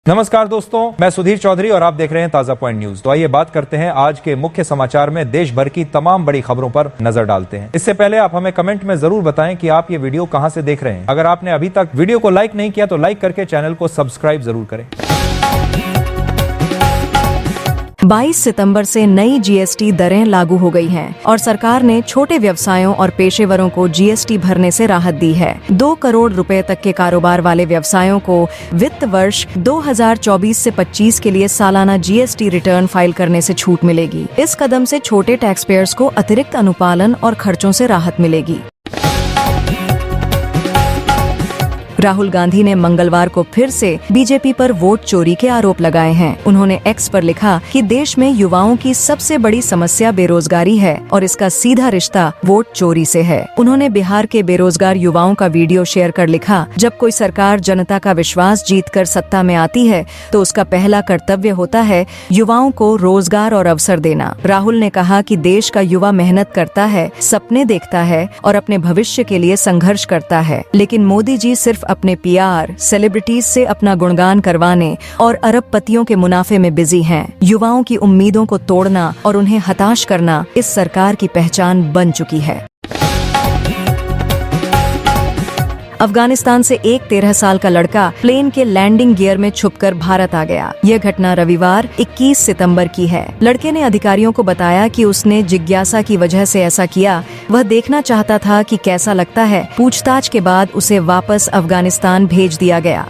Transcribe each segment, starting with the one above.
नमस्कार दोस्तों, मैं सुधीर चौधरी और आप देख रहे हैं ताजा पॉइंट न्यूज। तो आइए बात करते हैं आज के मुख्य समाचार में देश भर की तमाम बड़ी खबरों पर नजर डालते हैं। इससे पहले आप हमें कमेंट में जरूर बताएं कि आप ये वीडियो कहां से देख रहे हैं। अगर आपने अभी तक वीडियो को लाइक नहीं किया तो लाइक करके चैनल को सब्सक्राइब जरूर करें। 22 सितंबर से नई जीएसटी दरें लागू हो गई हैं और सरकार ने छोटे व्यवसायों और पेशेवरों को जीएसटी भरने से राहत दी है। 2 करोड़ रुपए तक के कारोबार वाले व्यवसायों को वित्त वर्ष 2024 से 25 के लिए सालाना जीएसटी रिटर्न फाइल करने से छूट मिलेगी। इस कदम से छोटे टैक्स पेयर्स को अतिरिक्त अनुपालन और खर्चों से राहत मिलेगी। राहुल गांधी ने मंगलवार को फिर से बीजेपी पर वोट चोरी के आरोप लगाए हैं। उन्होंने एक्स पर लिखा कि देश में युवाओं की सबसे बड़ी समस्या बेरोजगारी है और इसका सीधा रिश्ता वोट चोरी से है। उन्होंने बिहार के बेरोजगार युवाओं का वीडियो शेयर कर लिखा, जब कोई सरकार जनता का विश्वास जीतकर सत्ता में आती है तो उसका पहला कर्तव्य होता है युवाओं को रोजगार और अवसर देना। राहुल ने कहा कि देश का युवा मेहनत करता है, सपने देखता है और अपने भविष्य के लिए संघर्ष करता है, लेकिन मोदी जी सिर्फ अपने पीआर, सेलिब्रिटीज से अपना गुणगान करवाने और अरबपतियों के मुनाफे में बिजी हैं। युवाओं की उम्मीदों को तोड़ना और उन्हें हताश करना इस सरकार की पहचान बन चुकी है। अफगानिस्तान से एक 13 साल का लड़का प्लेन के लैंडिंग गियर में छुपकर भारत आ गया। यह घटना रविवार 21 सितंबर की है। लड़के ने अधिकारियों को बताया कि उसने जिज्ञासा की वजह से ऐसा किया। वह देखना चाहता था कि कैसा लगता है। पूछताछ के बाद उसे वापस अफगानिस्तान भेज दिया गया।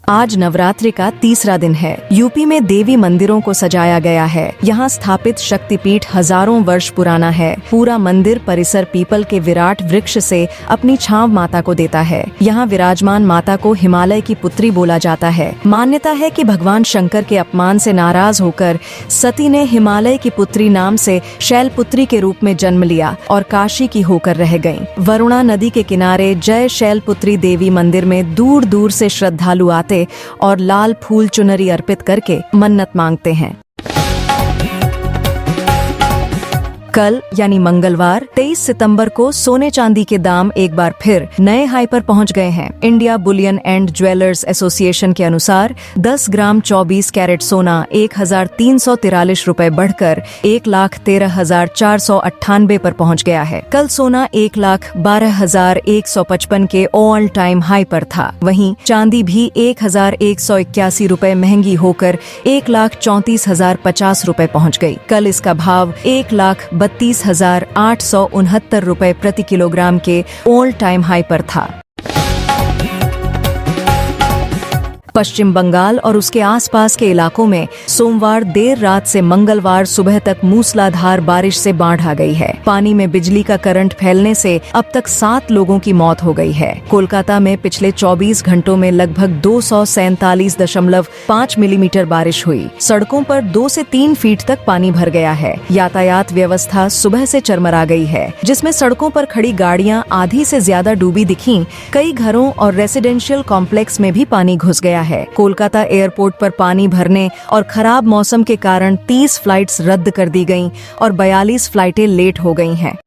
आज नवरात्रि का तीसरा दिन है। यूपी में देवी मंदिरों को सजाया गया है। यहाँ स्थापित शक्तिपीठ हजारों वर्ष पुराना है। पूरा मंदिर परिसर पीपल के विराट वृक्ष से अपनी छांव माता को देता है। यहाँ विराजमान माता को हिमालय की पुत्री बोला जाता है। मान्यता है कि भगवान शंकर के अपमान से नाराज होकर सती ने हिमालय की पुत्री नाम से शैलपुत्री के रूप में जन्म लिया और काशी की होकर रह गयीं। वरुणा नदी के किनारे जय शैलपुत्री देवी मंदिर में दूर दूर से श्रद्धालु आते और लाल फूल चुनरी अर्पित करके मन्नत मांगते हैं। कल यानी मंगलवार 23 सितंबर को सोने चांदी के दाम एक बार फिर नए हाई पर पहुंच गए हैं। India Boolean and jewellers association के अनुसार 10 ग्राम 24 कैरेट सोना 1,343 रुपए बढ़कर 1,13,498 पर पहुंच गया है। कल सोना 1,12,155 के ऑल टाइम हाई पर था। वहीं चांदी भी 1,181 रुपए महंगी होकर 1,34,050 रुपए पहुंच गई। कल इसका भाव 1,32,869 रुपए प्रति किलोग्राम के ऑल टाइम हाई पर था। पश्चिम बंगाल और उसके आसपास के इलाकों में सोमवार देर रात से मंगलवार सुबह तक मूसलाधार बारिश से बाढ़ आ गई है। पानी में बिजली का करंट फैलने से अब तक 7 लोगों की मौत हो गई है। कोलकाता में पिछले 24 घंटों में लगभग 247.5 मिलीमीटर बारिश हुई। सड़कों पर 2 से 3 फीट तक पानी भर गया है। यातायात व्यवस्था सुबह से चरमरा गई है, जिसमें सड़कों पर खड़ी गाड़ियां आधी से ज्यादा डूबी दिखीं। कई घरों और रेसिडेंशियल कॉम्प्लेक्स में भी पानी घुस गया है। कोलकाता एयरपोर्ट पर पानी भरने और खराब मौसम के कारण 30 फ्लाइट्स रद्द कर दी गईं और 42 फ्लाइटें लेट हो गई हैं।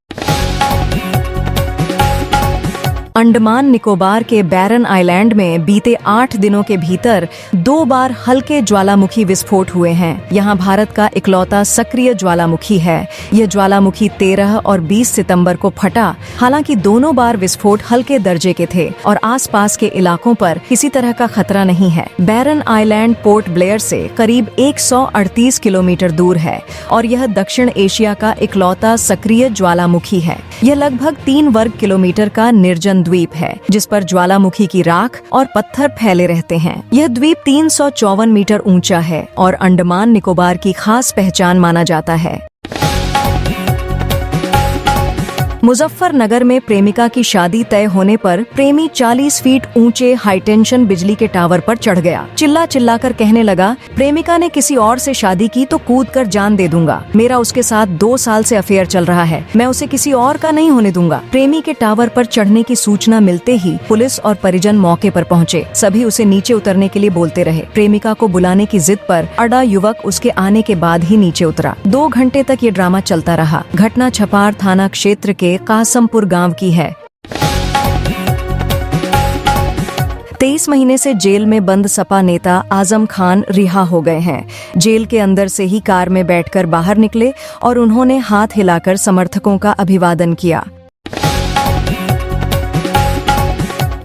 अंडमान निकोबार के बैरन आइलैंड में बीते 8 दिनों के भीतर 2 बार हल्के ज्वालामुखी विस्फोट हुए हैं। यहाँ भारत का इकलौता सक्रिय ज्वालामुखी है। यह ज्वालामुखी 13 और 20 सितंबर को फटा। हालांकि दोनों बार विस्फोट हल्के दर्जे के थे और आसपास के इलाकों पर किसी तरह का खतरा नहीं है। बैरन आइलैंड पोर्ट ब्लेयर से करीब 138 किलोमीटर दूर है और यह दक्षिण एशिया का इकलौता सक्रिय ज्वालामुखी है। यह लगभग 3 वर्ग किलोमीटर का निर्जन द्वीप है, जिस पर ज्वालामुखी की राख और पत्थर फैले रहते हैं। यह द्वीप 354 मीटर ऊंचा है और अंडमान निकोबार की खास पहचान माना जाता है। मुजफ्फरनगर में प्रेमिका की शादी तय होने पर प्रेमी 40 फीट ऊंचे हाईटेंशन बिजली के टावर पर चढ़ गया। चिल्ला चिल्लाकर कहने लगा, प्रेमिका ने किसी और से शादी की तो कूद कर जान दे दूंगा। मेरा उसके साथ 2 साल से अफेयर चल रहा है। मैं उसे किसी और का नहीं होने दूंगा। प्रेमी के टावर पर चढ़ने की सूचना मिलते ही पुलिस और परिजन मौके पर पहुंचे। सभी उसे नीचे उतरने के लिए बोलते रहे। प्रेमिका को बुलाने की जिद पर अड़ा युवक उसके आने के बाद ही नीचे उतरा। 2 घंटे तक ये ड्रामा चलता रहा। घटना छपार थाना क्षेत्र के कासमपुर गांव की है। 23 महीने से जेल में बंद सपा नेता आजम खान रिहा हो गए हैं। जेल के अंदर से ही कार में बैठकर बाहर निकले और उन्होंने हाथ हिलाकर समर्थकों का अभिवादन किया।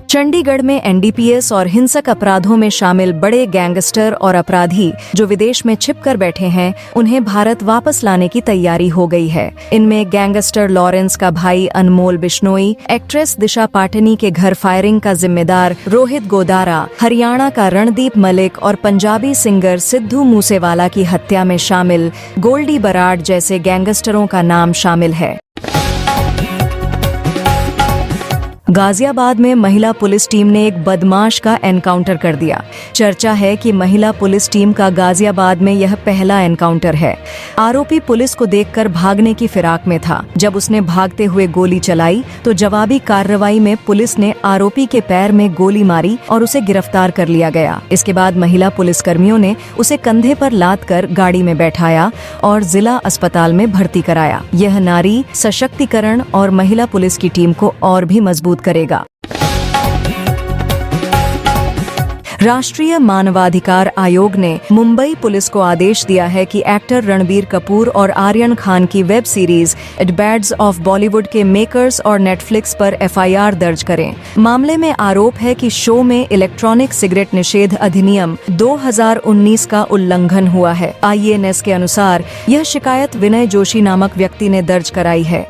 चंडीगढ़ में एनडीपीएस और हिंसक अपराधों में शामिल बड़े गैंगस्टर और अपराधी जो विदेश में छिपकर बैठे हैं, उन्हें भारत वापस लाने की तैयारी हो गई है। इनमें गैंगस्टर लॉरेंस का भाई अनमोल बिश्नोई, एक्ट्रेस दिशा पाटनी के घर फायरिंग का जिम्मेदार रोहित गोदारा, हरियाणा का रणदीप मलिक और पंजाबी सिंगर सिद्धू मूसेवाला की हत्या में शामिल गोल्डी बराड़ जैसे गैंगस्टरों का नाम शामिल है। गाजियाबाद में महिला पुलिस टीम ने एक बदमाश का एनकाउंटर कर दिया। चर्चा है कि महिला पुलिस टीम का गाजियाबाद में यह पहला एनकाउंटर है। आरोपी पुलिस को देखकर भागने की फिराक में था। जब उसने भागते हुए गोली चलाई तो जवाबी कार्रवाई में पुलिस ने आरोपी के पैर में गोली मारी और उसे गिरफ्तार कर लिया गया। इसके बाद महिला पुलिसकर्मियों ने उसे कंधे पर लाद कर गाड़ी में बैठाया और जिला अस्पताल में भर्ती कराया। यह नारी सशक्तिकरण और महिला पुलिस की टीम को और भी मजबूत करेगा। राष्ट्रीय मानवाधिकार आयोग ने मुंबई पुलिस को आदेश दिया है कि एक्टर रणबीर कपूर और आर्यन खान की वेब सीरीज इट बैड्स ऑफ बॉलीवुड के मेकर्स और नेटफ्लिक्स पर एफआईआर दर्ज करें। मामले में आरोप है कि शो में इलेक्ट्रॉनिक सिगरेट निषेध अधिनियम 2019 का उल्लंघन हुआ है। आईएनएस के अनुसार यह शिकायत विनय जोशी नामक व्यक्ति ने दर्ज कराई है।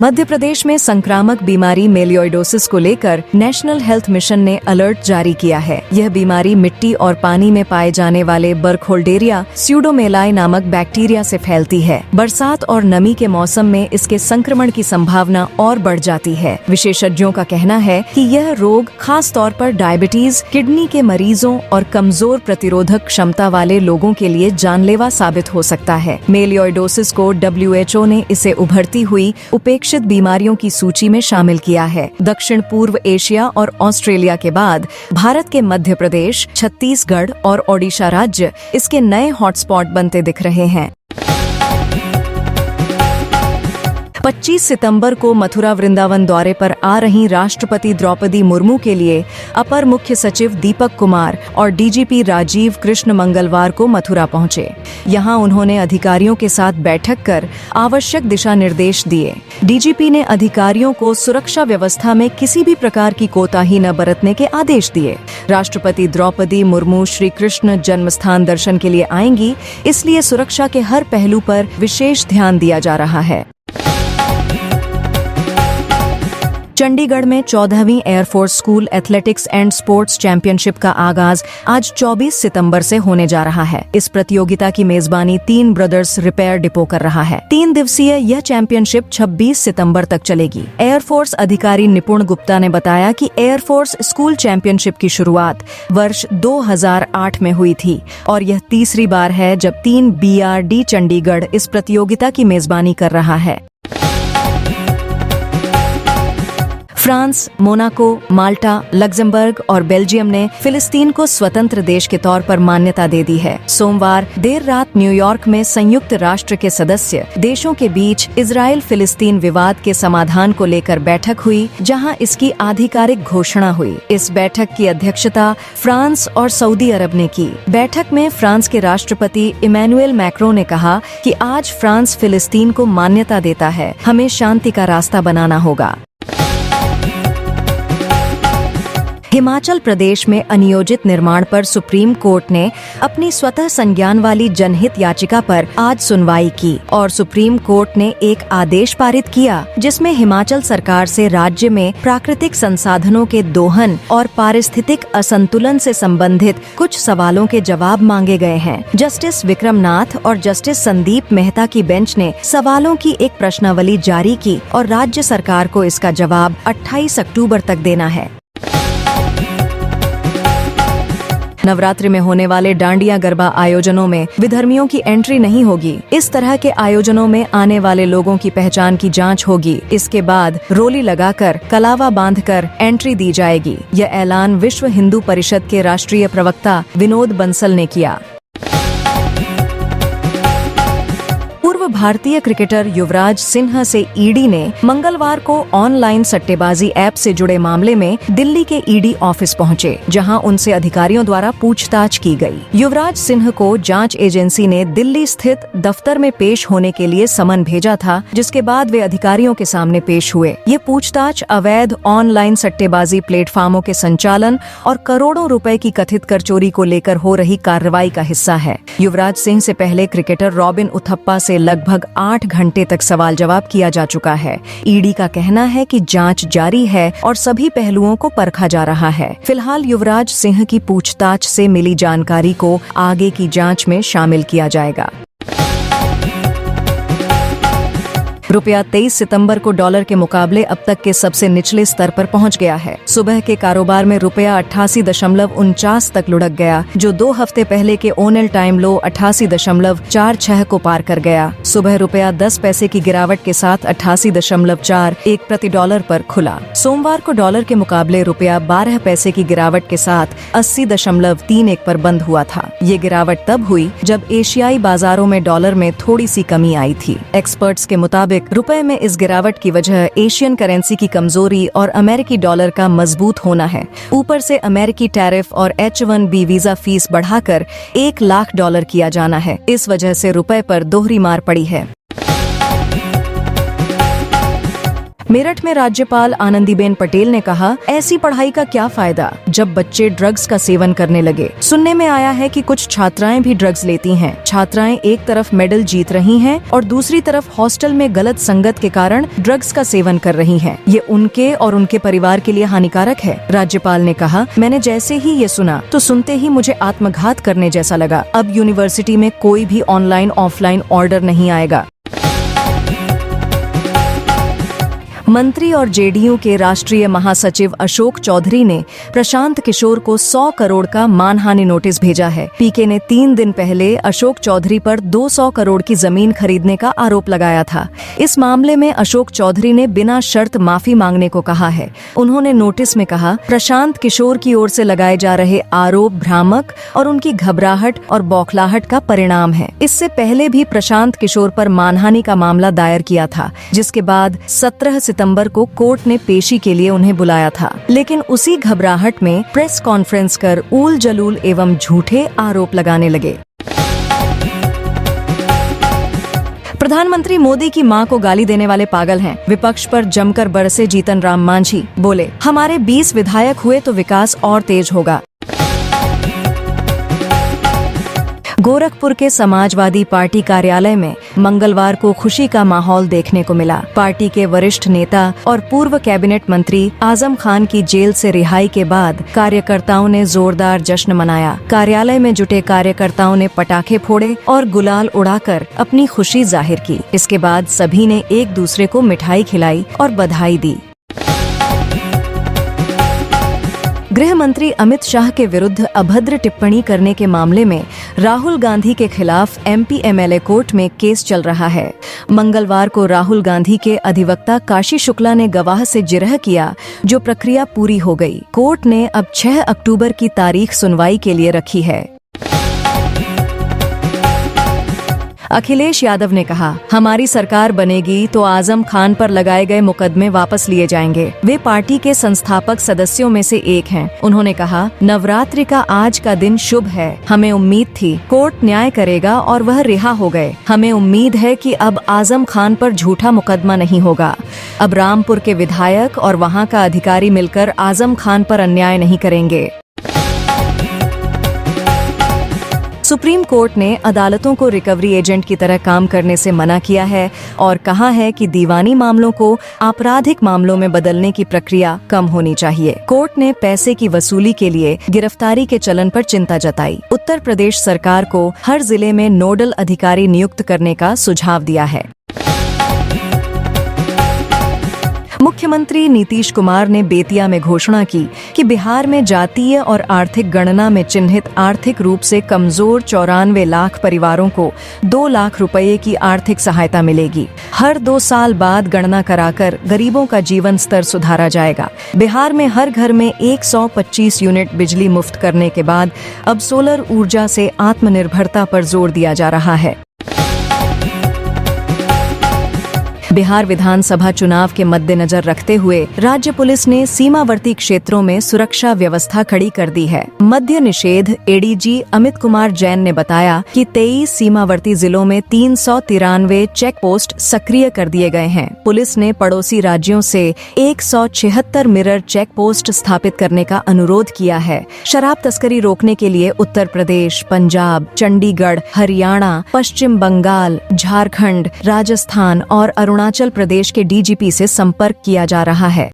मध्य प्रदेश में संक्रामक बीमारी मेलियोइडोसिस को लेकर नेशनल हेल्थ मिशन ने अलर्ट जारी किया है। यह बीमारी मिट्टी और पानी में पाए जाने वाले बर्कहोल्डेरिया स्यूडोमेलाई नामक बैक्टीरिया से फैलती है। बरसात और नमी के मौसम में इसके संक्रमण की संभावना और बढ़ जाती है। विशेषज्ञों का कहना है कि यह रोग खास तौर पर डायबिटीज, किडनी के मरीजों और कमजोर प्रतिरोधक क्षमता वाले लोगों के लिए जानलेवा साबित हो सकता है। मेलियोइडोसिस को WHO ने इसे उभरती हुई उपेक्षित बीमारियों की सूची में शामिल किया है। दक्षिण पूर्व एशिया और ऑस्ट्रेलिया के बाद भारत के मध्य प्रदेश, छत्तीसगढ़ और ओडिशा राज्य इसके नए हॉटस्पॉट बनते दिख रहे हैं। 25 सितंबर को मथुरा वृंदावन दौरे पर आ रही राष्ट्रपति द्रौपदी मुर्मू के लिए अपर मुख्य सचिव दीपक कुमार और डीजीपी राजीव कृष्ण मंगलवार को मथुरा पहुंचे। यहां उन्होंने अधिकारियों के साथ बैठक कर आवश्यक दिशा निर्देश दिए। डीजीपी ने अधिकारियों को सुरक्षा व्यवस्था में किसी भी प्रकार की कोताही न बरतने के आदेश दिए। राष्ट्रपति द्रौपदी मुर्मू श्री कृष्ण जन्मस्थान दर्शन के लिए आएंगी, इसलिए सुरक्षा के हर पहलू पर विशेष ध्यान दिया जा रहा है। चंडीगढ़ में 14वीं air force school athletics and sports championship का आगाज आज 24 सितंबर से होने जा रहा है। इस प्रतियोगिता की मेजबानी 3 ब्रदर्स रिपेयर डिपो कर रहा है। 3 दिवसीय यह चैंपियनशिप 26 सितंबर तक चलेगी। एयरफोर्स अधिकारी निपुण गुप्ता ने बताया कि एयरफोर्स स्कूल चैंपियनशिप की शुरुआत वर्ष 2008 में हुई थी और यह तीसरी बार है जब 3 BRD चंडीगढ़ इस प्रतियोगिता की मेजबानी कर रहा है। फ्रांस, मोनाको, माल्टा, लग्जमबर्ग और बेल्जियम ने फिलिस्तीन को स्वतंत्र देश के तौर पर मान्यता दे दी है। सोमवार देर रात न्यूयॉर्क में संयुक्त राष्ट्र के सदस्य देशों के बीच इजराइल फिलिस्तीन विवाद के समाधान को लेकर बैठक हुई, जहां इसकी आधिकारिक घोषणा हुई। इस बैठक की अध्यक्षता फ्रांस और सऊदी अरब ने की। बैठक में फ्रांस के राष्ट्रपति इमैनुएल मैक्रों ने कहा कि आज फ्रांस फिलिस्तीन को मान्यता देता है, हमें शांति का रास्ता बनाना होगा। हिमाचल प्रदेश में अनियोजित निर्माण पर सुप्रीम कोर्ट ने अपनी स्वतः संज्ञान वाली जनहित याचिका पर आज सुनवाई की और सुप्रीम कोर्ट ने एक आदेश पारित किया, जिसमें हिमाचल सरकार से राज्य में प्राकृतिक संसाधनों के दोहन और पारिस्थितिक असंतुलन से संबंधित कुछ सवालों के जवाब मांगे गए हैं। जस्टिस विक्रम नाथ और जस्टिस संदीप मेहता की बेंच ने सवालों की एक प्रश्नावली जारी की और राज्य सरकार को इसका जवाब 28 अक्टूबर तक देना है। नवरात्रि में होने वाले डांडिया गरबा आयोजनों में विधर्मियों की एंट्री नहीं होगी। इस तरह के आयोजनों में आने वाले लोगों की पहचान की जांच होगी। इसके बाद रोली लगाकर कलावा बांधकर एंट्री दी जाएगी। यह ऐलान विश्व हिंदू परिषद के राष्ट्रीय प्रवक्ता विनोद बंसल ने किया। पूर्व भारतीय क्रिकेटर युवराज सिन्हा से ईडी ने मंगलवार को ऑनलाइन सट्टेबाजी ऐप से जुड़े मामले में दिल्ली के ईडी ऑफिस पहुंचे, जहां उनसे अधिकारियों द्वारा पूछताछ की गई। युवराज सिन्हा को जांच एजेंसी ने दिल्ली स्थित दफ्तर में पेश होने के लिए समन भेजा था, जिसके बाद वे अधिकारियों के सामने पेश हुए। ये पूछताछ अवैध ऑनलाइन सट्टेबाजी प्लेटफॉर्मों के संचालन और करोड़ों रुपए की कथित कर चोरी को लेकर हो रही कार्रवाई का हिस्सा है। युवराज सिंह से पहले क्रिकेटर रॉबिन उथप्पा से लगभग 8 घंटे तक सवाल जवाब किया जा चुका है। ईडी का कहना है कि जांच जारी है और सभी पहलुओं को परखा जा रहा है। फिलहाल युवराज सिंह की पूछताछ से मिली जानकारी को आगे की जांच में शामिल किया जाएगा। रुपया 23 सितंबर को डॉलर के मुकाबले अब तक के सबसे निचले स्तर पर पहुंच गया है। सुबह के कारोबार में रुपया 88.49 तक लुढ़क गया, जो 2 हफ्ते पहले के ओनल टाइम लो 88.46 को पार कर गया। सुबह रुपया 10 पैसे की गिरावट के साथ 88.41 प्रति डॉलर पर खुला। सोमवार को डॉलर के मुकाबले रुपया 12 पैसे की गिरावट के साथ 80.31 पर बंद हुआ था। ये गिरावट तब हुई जब एशियाई बाजारों में डॉलर में थोड़ी सी कमी आई थी। एक्सपर्ट्स के मुताबिक रुपए में इस गिरावट की वजह एशियन करेंसी की कमजोरी और अमेरिकी डॉलर का मजबूत होना है। ऊपर से अमेरिकी टैरिफ और H-1B वीजा फीस बढ़ाकर $1 लाख किया जाना है। इस वजह से रुपए पर दोहरी मार पड़ी है। मेरठ में राज्यपाल आनंदीबेन पटेल ने कहा, ऐसी पढ़ाई का क्या फायदा जब बच्चे ड्रग्स का सेवन करने लगे। सुनने में आया है कि कुछ छात्राएं भी ड्रग्स लेती हैं। छात्राएं एक तरफ मेडल जीत रही हैं और दूसरी तरफ हॉस्टल में गलत संगत के कारण ड्रग्स का सेवन कर रही हैं। ये उनके और उनके परिवार के लिए हानिकारक है। राज्यपाल ने कहा, मैंने जैसे ही ये सुना तो सुनते ही मुझे आत्मघात करने जैसा लगा। अब यूनिवर्सिटी में कोई भी ऑनलाइन ऑफलाइन ऑर्डर नहीं आएगा। मंत्री और जेडीयू के राष्ट्रीय महासचिव अशोक चौधरी ने प्रशांत किशोर को 100 करोड़ का मानहानि नोटिस भेजा है। पीके ने 3 दिन पहले अशोक चौधरी पर 200 करोड़ की जमीन खरीदने का आरोप लगाया था। इस मामले में अशोक चौधरी ने बिना शर्त माफी मांगने को कहा है। उन्होंने नोटिस में कहा, प्रशांत किशोर की ओर से लगाए जा रहे आरोप भ्रामक और उनकी घबराहट और बौखलाहट का परिणाम है। इससे पहले भी प्रशांत किशोर पर मानहानि का मामला दायर किया था, जिसके बाद 17 सितंबर को कोर्ट ने पेशी के लिए उन्हें बुलाया था। लेकिन उसी घबराहट में प्रेस कॉन्फ्रेंस कर ऊल जलूल एवं झूठे आरोप लगाने लगे। प्रधानमंत्री मोदी की मां को गाली देने वाले पागल हैं। विपक्ष पर जमकर बरसे जीतन राम मांझी। बोले, हमारे 20 विधायक हुए तो विकास और तेज होगा। गोरखपुर के समाजवादी पार्टी कार्यालय में मंगलवार को खुशी का माहौल देखने को मिला। पार्टी के वरिष्ठ नेता और पूर्व कैबिनेट मंत्री आजम खान की जेल से रिहाई के बाद कार्यकर्ताओं ने जोरदार जश्न मनाया। कार्यालय में जुटे कार्यकर्ताओं ने पटाखे फोड़े और गुलाल उड़ाकर अपनी खुशी जाहिर की। इसके बाद सभी ने एक दूसरे को मिठाई खिलाई और बधाई दी। गृह मंत्री अमित शाह के विरुद्ध अभद्र टिप्पणी करने के मामले में राहुल गांधी के खिलाफ MP MLA कोर्ट में केस चल रहा है। मंगलवार को राहुल गांधी के अधिवक्ता काशी शुक्ला ने गवाह से जिरह किया, जो प्रक्रिया पूरी हो गई। कोर्ट ने अब 6 अक्टूबर की तारीख सुनवाई के लिए रखी है। अखिलेश यादव ने कहा, हमारी सरकार बनेगी तो आजम खान पर लगाए गए मुकदमे वापस लिए जाएंगे। वे पार्टी के संस्थापक सदस्यों में से एक हैं। उन्होंने कहा, नवरात्रि का आज का दिन शुभ है। हमें उम्मीद थी कोर्ट न्याय करेगा और वह रिहा हो गए। हमें उम्मीद है कि अब आजम खान पर झूठा मुकदमा नहीं होगा। अब रामपुर के विधायक और वहाँ का अधिकारी मिलकर आजम खान पर अन्याय नहीं करेंगे। सुप्रीम कोर्ट ने अदालतों को रिकवरी एजेंट की तरह काम करने से मना किया है और कहा है कि दीवानी मामलों को आपराधिक मामलों में बदलने की प्रक्रिया कम होनी चाहिए। कोर्ट ने पैसे की वसूली के लिए गिरफ्तारी के चलन पर चिंता जताई। उत्तर प्रदेश सरकार को हर जिले में नोडल अधिकारी नियुक्त करने का सुझाव दिया है। मुख्यमंत्री नीतीश कुमार ने बेतिया में घोषणा की कि बिहार में जातीय और आर्थिक गणना में चिन्हित आर्थिक रूप से कमजोर 94 लाख परिवारों को 2 लाख रुपए की आर्थिक सहायता मिलेगी। हर 2 साल बाद गणना कराकर गरीबों का जीवन स्तर सुधारा जाएगा। बिहार में हर घर में 125 यूनिट बिजली मुफ्त करने के बाद अब सोलर ऊर्जा से आत्मनिर्भरता पर जोर दिया जा रहा है। बिहार विधानसभा चुनाव के मद्देनजर रखते हुए राज्य पुलिस ने सीमावर्ती क्षेत्रों में सुरक्षा व्यवस्था कड़ी कर दी है। मद्य निषेध एडीजी अमित कुमार जैन ने बताया कि 23 सीमावर्ती जिलों में 393 चेक पोस्ट सक्रिय कर दिए गए हैं। पुलिस ने पड़ोसी राज्यों से 176 मिरर चेक पोस्ट स्थापित करने का अनुरोध किया है। शराब तस्करी रोकने के लिए उत्तर प्रदेश, पंजाब, चंडीगढ़, हरियाणा, पश्चिम बंगाल, झारखंड, राजस्थान और अरुणाचल प्रदेश के डीजीपी से संपर्क किया जा रहा है।